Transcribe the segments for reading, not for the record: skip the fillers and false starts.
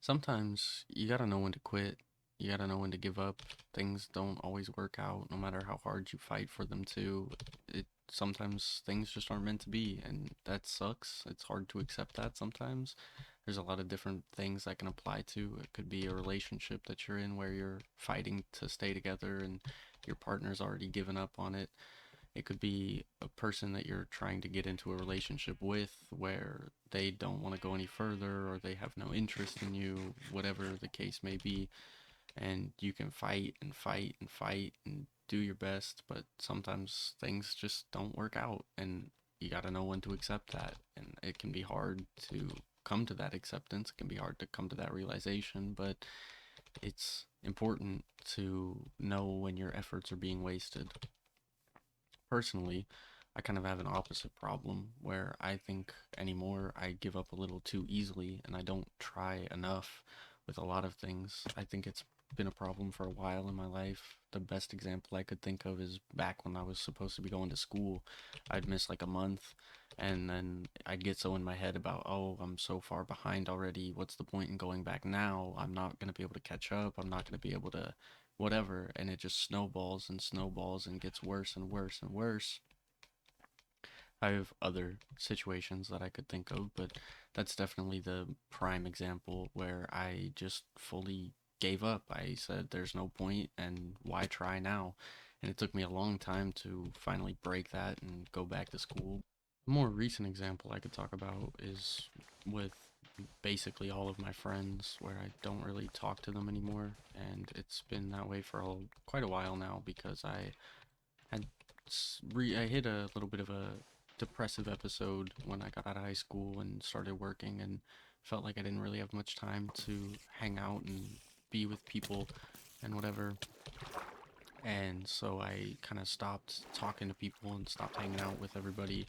Sometimes you gotta know when to quit. You gotta know when to give up. Things don't always work out, no matter how hard you fight for them to. It sometimes things just aren't meant to be, and that sucks. It's hard to accept that sometimes. There's a lot of different things that can apply to. It could be a relationship that you're in where you're fighting to stay together and your partner's already given up on it. It could be a person that you're trying to get into a relationship with where they don't want to go any further or they have no interest in you, whatever the case may be. And you can fight and fight and fight and do your best, but sometimes things just don't work out and you got to know when to accept that. And it can be hard to come to that acceptance, it can be hard to come to that realization, but it's important to know when your efforts are being wasted. Personally, I kind of have an opposite problem where I think anymore I give up a little too easily and I don't try enough with a lot of things. I think it's been a problem for a while in my life. The best example I could think of is back when I was supposed to be going to school. I'd miss like a month and then I'd get so in my head about, oh, I'm so far behind already. What's the point in going back now? I'm not going to be able to catch up. I'm not going to be able to whatever, and it just snowballs and snowballs and gets worse and worse and worse. I have other situations that I could think of, but that's definitely the prime example where I just fully gave up. I said there's no point and why try now? And it took me a long time to finally break that and go back to school. A more recent example I could talk about is with basically all of my friends where I don't really talk to them anymore, and it's been that way for quite a while now because had I hit a little bit of a depressive episode when I got out of high school and started working and felt like I didn't really have much time to hang out and be with people and whatever. And so I kind of stopped talking to people and stopped hanging out with everybody,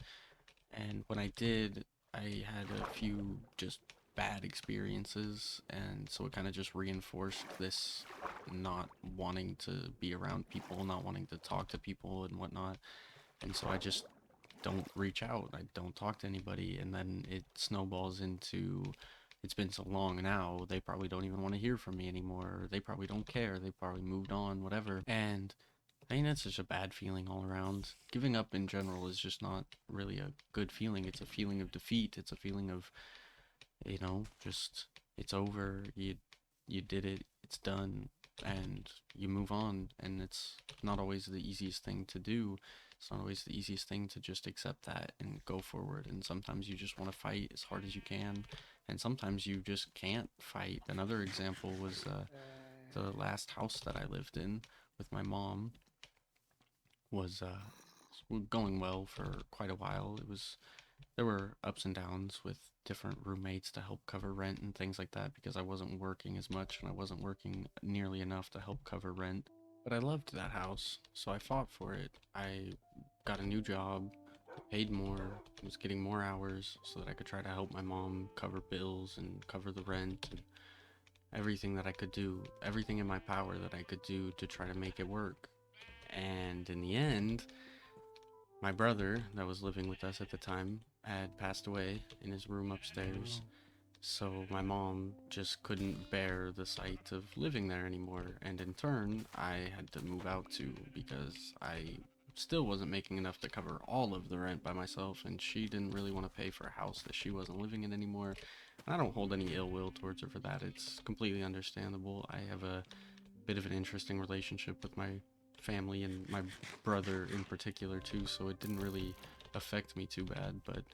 and when I did, I had a few just bad experiences, and so it kind of just reinforced this not wanting to be around people, not wanting to talk to people and whatnot. And so I just don't reach out. I don't talk to anybody, and then it snowballs into it's been so long now, they probably don't even want to hear from me anymore. Or they probably don't care. They probably moved on, whatever. And I mean, that's just a bad feeling all around. Giving up in general is just not really a good feeling. It's a feeling of defeat. It's a feeling of, just it's over. You did it. It's done, and you move on. And it's not always the easiest thing to do. It's not always the easiest thing to just accept that and go forward. And sometimes you just want to fight as hard as you can, and sometimes you just can't fight. Another example was the last house that I lived in with my mom was going well for quite a while. It was There were ups and downs with different roommates to help cover rent and things like that because I wasn't working as much and I wasn't working nearly enough to help cover rent. But I loved that house, so I fought for it. I got a new job, paid more, was getting more hours so that I could try to help my mom cover bills and cover the rent and everything that I could do, everything in my power that I could do to try to make it work. And in the end, my brother, that was living with us at the time, had passed away in his room upstairs. So my mom just couldn't bear the sight of living there anymore. And in turn, I had to move out too because I still wasn't making enough to cover all of the rent by myself. And she didn't really want to pay for a house that she wasn't living in anymore. And I don't hold any ill will towards her for that. It's completely understandable. I have a bit of an interesting relationship with my family and my brother in particular too, so it didn't really affect me too bad, but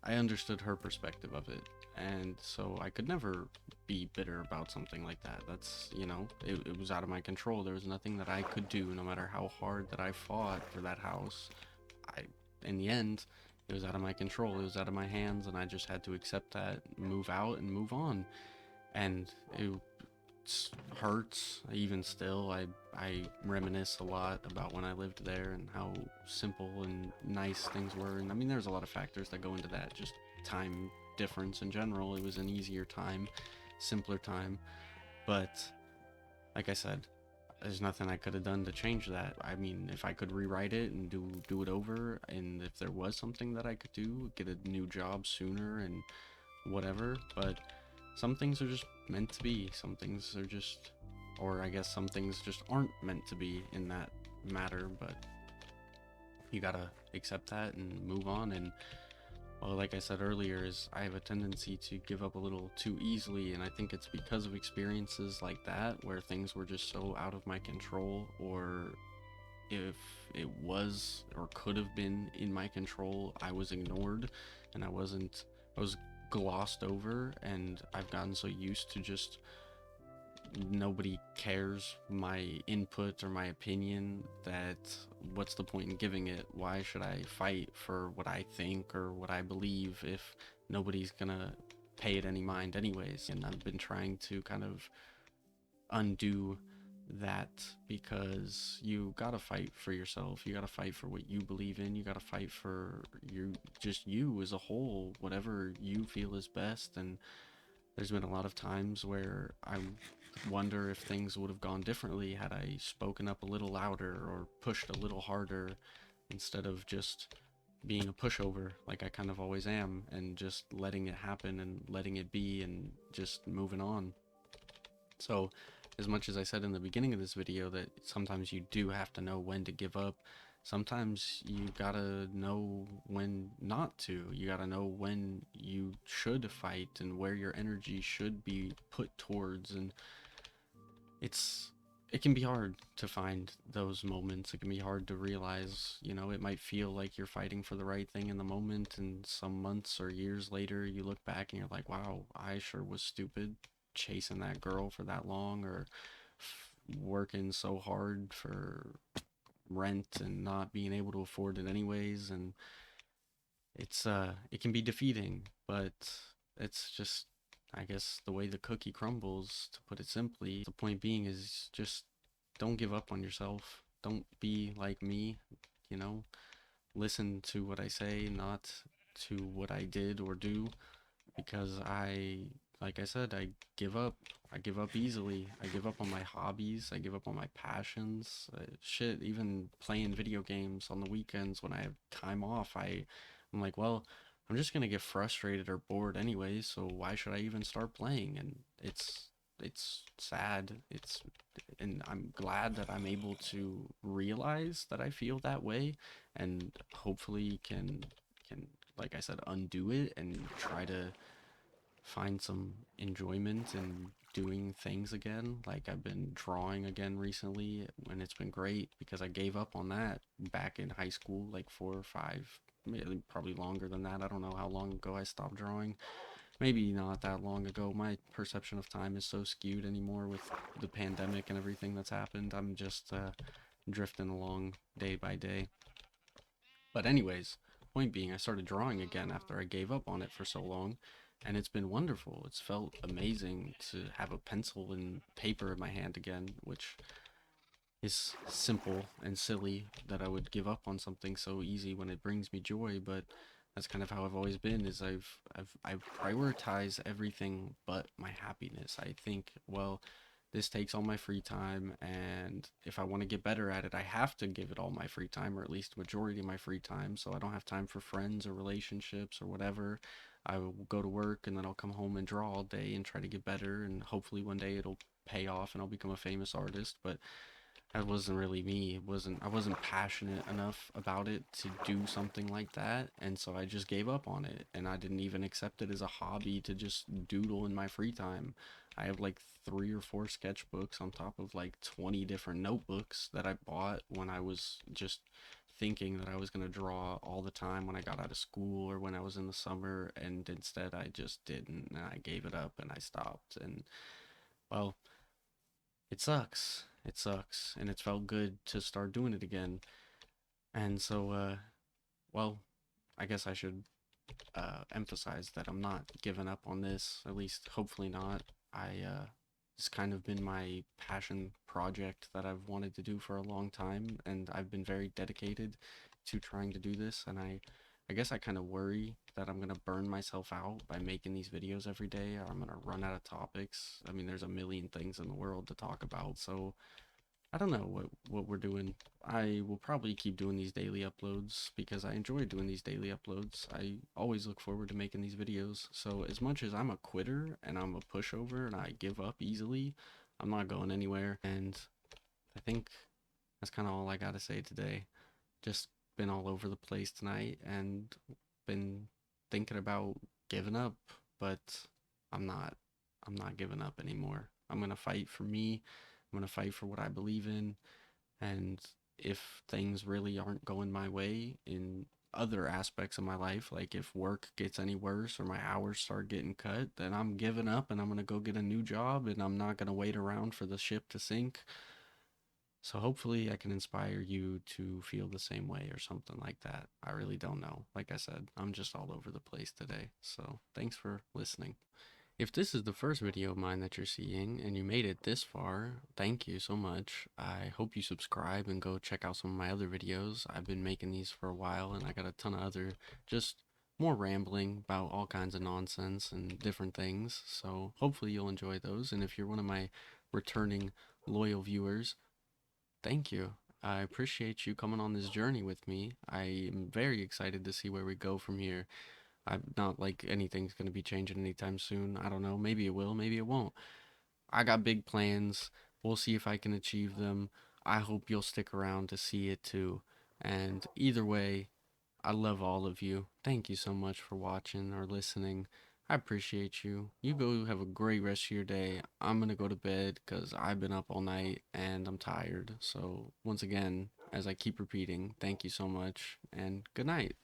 I understood her perspective of it. And so I could never be bitter about something like that. It was out of my control. There was nothing that I could do, no matter how hard that I fought for that house. I, in the end, it was out of my control. It was out of my hands, and I just had to accept that, move out, and move on. And it hurts even still. I reminisce a lot about when I lived there and how simple and nice things were. And I mean, there's a lot of factors that go into that. Just time difference in general. It was an easier time, simpler time. But like I said, there's nothing I could have done to change that. I mean, if I could rewrite it and do it over, and if there was something that I could do, get a new job sooner and whatever. But some things are just meant to be. Some things are just, or I guess some things just aren't meant to be in that matter, but you gotta accept that and move on. And well, like I said earlier, is I have a tendency to give up a little too easily, and I think it's because of experiences like that where things were just so out of my control, or if it was or could have been in my control, I was ignored and I was glossed over, and I've gotten so used to just nobody cares my input or my opinion that what's the point in giving it? Why should I fight for what I think or what I believe if nobody's gonna pay it any mind anyways? And I've been trying to kind of undo that, because you gotta fight for yourself, you gotta fight for what you believe in, you gotta fight for you as a whole, whatever you feel is best. And there's been a lot of times where I wonder if things would have gone differently had I spoken up a little louder or pushed a little harder, instead of just being a pushover like I kind of always am, and just letting it happen and letting it be and just moving on. So, as much as I said in the beginning of this video that sometimes you do have to know when to give up, sometimes you gotta know when not to. You gotta know when you should fight and where your energy should be put towards. And it can be hard to find those moments. It can be hard to realize, it might feel like you're fighting for the right thing in the moment, and some months or years later you look back and you're like, wow, I sure was stupid chasing that girl for that long, or working so hard for rent and not being able to afford it anyways. And it can be defeating, but it's just, I guess, the way the cookie crumbles, to put it simply. The point being is just don't give up on yourself. Don't be like me, you know? Listen to what I say, not to what I did or do, because like I said, I give up. I give up easily. I give up on my hobbies. I give up on my passions. Shit, even playing video games on the weekends when I have time off, I'm like, well, I'm just gonna get frustrated or bored anyway, so why should I even start playing? And it's sad. And I'm glad that I'm able to realize that I feel that way, and hopefully can, like I said, undo it and try to find some enjoyment in doing things again. Like, I've been drawing again recently, and it's been great because I gave up on that back in high school, like 4 or 5, maybe probably longer than that. I don't know how long ago I stopped drawing. Maybe not that long ago. My perception of time is so skewed anymore with the pandemic and everything that's happened. I'm just drifting along day by day. But anyways, point being, I started drawing again after I gave up on it for so long, and it's been wonderful. It's felt amazing to have a pencil and paper in my hand again, which is simple and silly that I would give up on something so easy when it brings me joy. But that's kind of how I've always been, is I've prioritized everything but my happiness. I think, well, this takes all my free time, and if I want to get better at it, I have to give it all my free time, or at least majority of my free time, so I don't have time for friends or relationships or whatever. I will go to work, and then I'll come home and draw all day and try to get better, and hopefully one day it'll pay off and I'll become a famous artist. But that wasn't really me. I wasn't passionate enough about it to do something like that, and so I just gave up on it, and I didn't even accept it as a hobby to just doodle in my free time. I have like 3 or 4 sketchbooks on top of like 20 different notebooks that I bought when I was just thinking that I was going to draw all the time when I got out of school or when I was in the summer, and instead I just didn't, and I gave it up and I stopped. And well, it sucks. It sucks, and it's felt good to start doing it again. And so, well, I guess I should emphasize that I'm not giving up on this. At least, hopefully not. It's kind of been my passion project that I've wanted to do for a long time, and I've been very dedicated to trying to do this. And I guess I kind of worry that I'm gonna burn myself out by making these videos every day, or I'm gonna run out of topics. I mean, there's a million things in the world to talk about, so I don't know what we're doing. I will probably keep doing these daily uploads because I enjoy doing these daily uploads. I always look forward to making these videos. So as much as I'm a quitter and I'm a pushover and I give up easily, I'm not going anywhere. And I think that's kind of all I got to say today. Just been all over the place tonight and been thinking about giving up, but I'm not. I'm not giving up anymore. I'm going to fight for me. I'm going to fight for what I believe in. And if things really aren't going my way in other aspects of my life, like if work gets any worse or my hours start getting cut, then I'm giving up and I'm going to go get a new job and I'm not going to wait around for the ship to sink. So hopefully I can inspire you to feel the same way or something like that. I really don't know. Like I said, I'm just all over the place today. So thanks for listening. If this is the first video of mine that you're seeing and you made it this far, thank you so much. I hope you subscribe and go check out some of my other videos. I've been making these for a while and I got a ton of other just more rambling about all kinds of nonsense and different things. So hopefully you'll enjoy those. And if you're one of my returning loyal viewers, thank you. I appreciate you coming on this journey with me. I am very excited to see where we go from here. I'm not like anything's going to be changing anytime soon. I don't know. Maybe it will, maybe it won't. I got big plans. We'll see if I can achieve them. I hope you'll stick around to see it too. And either way, I love all of you. Thank you so much for watching or listening. I appreciate you. You go have a great rest of your day. I'm going to go to bed because I've been up all night and I'm tired. So, once again, as I keep repeating, thank you so much and good night.